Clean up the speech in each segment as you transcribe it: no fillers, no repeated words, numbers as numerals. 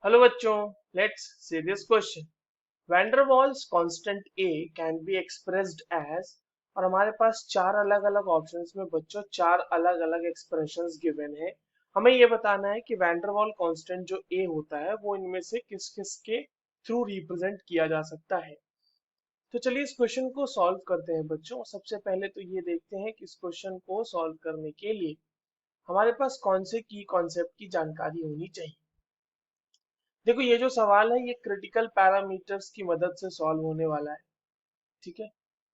Hello बच्चों, let's see this question. Van der Waals constant a can be expressed as. और हमारे पास चार अलग अलग ऑप्शंस में बच्चों चार अलग अलग एक्सप्रेशंस गिवन है। हमें ये बताना है कि वैन डर वाल कांस्टेंट जो ए होता है वो इनमें से किस किस के थ्रू रिप्रेजेंट किया जा सकता है। तो चलिए इस क्वेश्चन को सॉल्व करते हैं बच्चों। सबसे पहले तो ये देखते हैं कि इस क्वेश्चन को सॉल्व करने के लिए हमारे पास कौन से की कॉन्सेप्ट की जानकारी होनी चाहिए। देखो, ये जो सवाल है ये क्रिटिकल पैरामीटर्स की मदद से सॉल्व होने वाला है। ठीक है,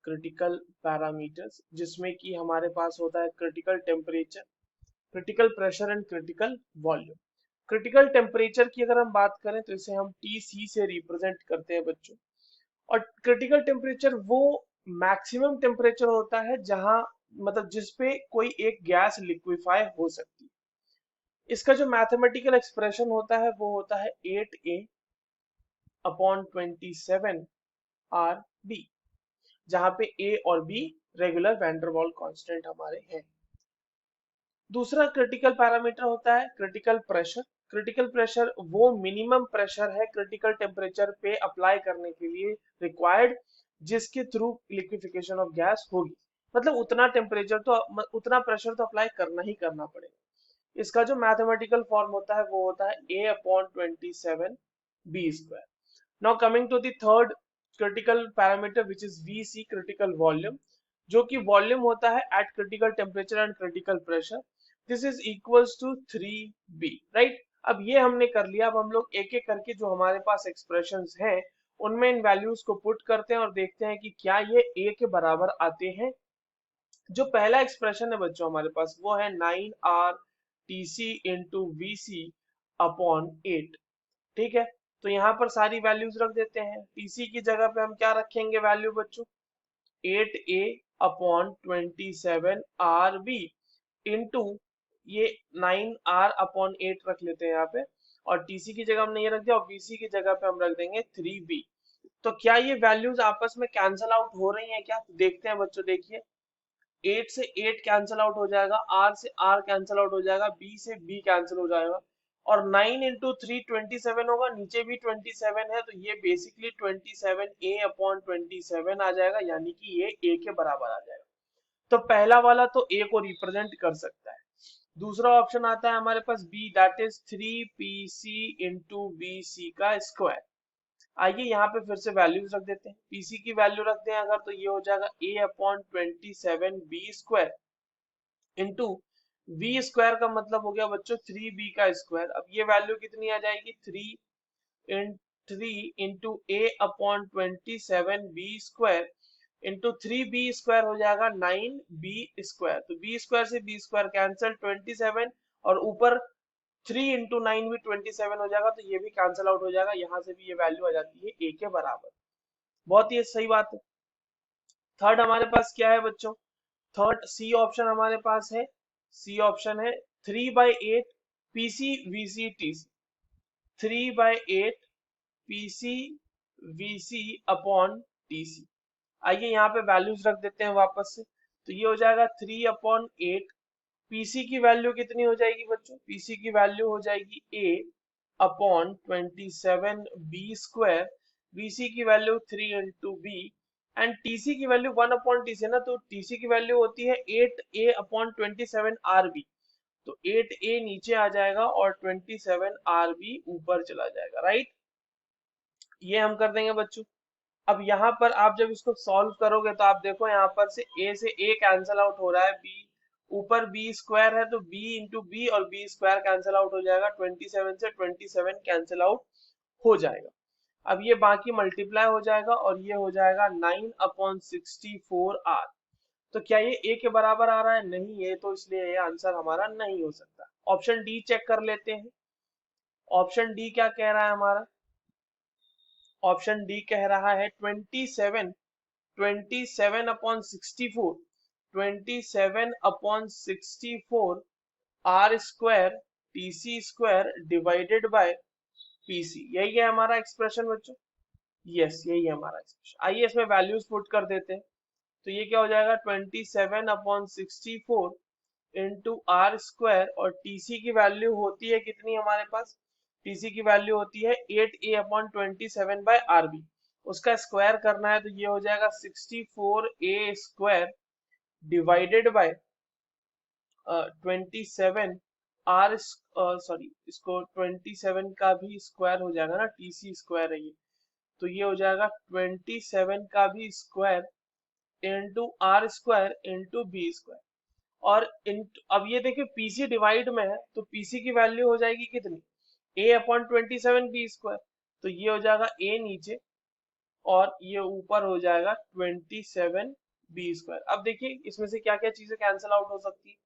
क्रिटिकल पैरामीटर्स जिसमें कि हमारे पास होता है critical temperature, critical pressure and critical volume. Critical temperature की अगर हम बात करें तो इसे हम टी से रिप्रेजेंट करते हैं बच्चों। और क्रिटिकल टेम्परेचर वो मैक्सिमम टेम्परेचर होता है जहां मतलब जिसपे कोई एक गैस लिक्विफाई हो सकती है। इसका जो मैथमेटिकल एक्सप्रेशन होता है वो होता है 8a/27 आर बी, जहां पे ए और बी रेगुलर वैंडरवाल कांस्टेंट हमारे हैं। दूसरा क्रिटिकल पैरामीटर होता है क्रिटिकल प्रेशर। क्रिटिकल प्रेशर वो मिनिमम प्रेशर है क्रिटिकल टेम्परेचर पे अप्लाई करने के लिए रिक्वायर्ड, जिसके थ्रू लिक्विफिकेशन ऑफ गैस होगी। मतलब उतना टेम्परेचर तो उतना प्रेशर तो अप्लाई करना ही करना पड़ेगा। इसका जो मैथमेटिकल फॉर्म होता है वो होता है a/27 b²। Now coming to the third critical parameter which is VC, critical volume, जो कि वॉल्यूम होता है at critical temperature and critical pressure. This is equals to 3b, right? अब ये हमने कर लिया। अब हम लोग एक एक करके जो हमारे पास एक्सप्रेशंस हैं उनमें इन वैल्यूज को पुट करते हैं और देखते हैं कि क्या ये a के बराबर आते हैं। जो पहला एक्सप्रेशन है बच्चों हमारे पास वो है 9r TC into VC upon 8। ठीक है, तो यहाँ पर सारी वैल्यूज रख देते हैं। टीसी की जगह पे हम क्या रखेंगे वैल्यू बच्चों, 8a/27 RB इंटू ये 9r/8 रख लेते हैं यहाँ पे। और टीसी की जगह हमने ये रख दिया और बीसी की जगह पे हम रख देंगे 3b। तो क्या ये वैल्यूज आपस में कैंसल आउट हो रही हैं क्या? देखते हैं बच्चों, देखिए 8 से 8 कैंसिल आउट हो जाएगा, आर से आर कैंसिल आउट हो जाएगा, बी से बी कैंसिल हो जाएगा। और 9 इंटू 3 27 होगा, नीचे भी 27 है, तो ये बेसिकली 27a/27 आ जाएगा, यानी कि ये a के बराबर आ जाएगा। तो पहला वाला तो a को रिप्रेजेंट कर सकता है। दूसरा ऑप्शन आता है हमारे पास b, that is 3pc into b c का स्क्वायर। आइए यहाँ पे फिर से वैल्यूज रख देते हैं। पीसी की वैल्यू रख दें अगर तो ये हो जाएगा a/27 b² into we square का मतलब हो गया बच्चों 3b का स्क्वायर। अब ये वैल्यू कितनी आ जाएगी, 3 into a/27 b² into 3b² हो जाएगा 9b²। तो b² से b² कैंसिल, 27 और ऊपर 3 इंटू 9 भी 27 हो जाएगा, तो ये भी कैंसिल आउट हो जाएगा। यहाँ से भी ये वैल्यू आ जाती है a के बराबर। बहुत ही सही बात है। थर्ड हमारे पास क्या है बच्चों, थर्ड सी ऑप्शन हमारे पास है। सी ऑप्शन है 3/8 PC VC TC, 3/8 PC VC upon TC. आइए यहाँ पे वैल्यूज रख देते हैं वापस से। तो ये हो जाएगा 3/8। पीसी की वैल्यू कितनी हो जाएगी बच्चों, पीसी की वैल्यू हो जाएगी a/27 b²। बीसी की value 3 into b and tc की वैल्यू 1/टीसी है ना, तो टीसी की वैल्यू होती है 8a/27 RB। तो 8a नीचे आ जाएगा और 27 RB ऊपर चला जाएगा, राइट। ये हम कर देंगे बच्चों। अब यहाँ पर आप जब इसको सॉल्व करोगे तो आप देखो यहाँ पर से a से a कैंसिल आउट हो रहा है, b ऊपर b² है तो b इंटू बी और b² कैंसिल आउट हो जाएगा, 27 से 27 कैंसिल आउट हो जाएगा। अब ये बाकी मल्टीप्लाई हो जाएगा और ये हो जाएगा 9/64 R। तो क्या ये a के बराबर आ रहा है? नहीं, ये तो इसलिए ये आंसर हमारा नहीं हो सकता। ऑप्शन डी चेक कर लेते हैं। ऑप्शन डी क्या कह रहा है हमारा, ऑप्शन डी कह रहा है 27/64, 27/64 R² TC² divided by PC. यही है हमारा एक्सप्रेशन बच्चों। यस, यही है हमारा एक्सप्रेशन। आइए इसमें वैल्यूज पुट कर देते हैं। तो ये क्या हो जाएगा, 27/64 इंटू R² और टीसी की वैल्यू होती है कितनी हमारे पास, टीसी की वैल्यू होती है 8a/27/rb। उसका स्क्वायर करना है तो ये हो जाएगा 64a² divided by 27 are, sorry इसको 27 का भी स्क्वायर हो जाएगा ना, टीसी स्क्वायर है ये, तो ये हो जाएगा 27 का भी square into r square into b square. और अब ये देखिए पीसी डिवाइड में है तो पीसी की वैल्यू हो जाएगी कितनी, a/27 b²। तो ये हो जाएगा a नीचे और ये ऊपर हो जाएगा 27 b²। अब देखिए इसमें से क्या क्या चीजें कैंसिल आउट हो सकती है।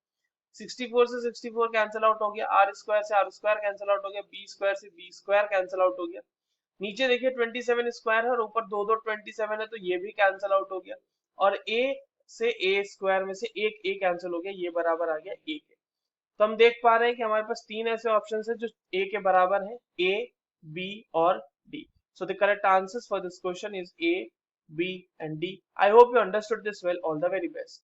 64 से 64 कैंसिल आउट हो गया, आर स्क्वायर से आर स्क्वायर कैंसिल आउट हो गया, बी स्क्वायर से बी स्क्वायर कैंसिल आउट हो गया। नीचे देखिए 27 स्क्वायर है और ऊपर दो दो 27 है तो ये भी कैंसिल आउट हो गया। और a से a स्क्वायर में से एक a कैंसिल हो गया, ये बराबर आ गया a के। तो हम देख पा रहे हैं कि हमारे पास तीन ऐसे ऑप्शन है जो a के बराबर है, a, b और d। So the correct answers for this question is A, B and D. I hope you understood this well. All the very best.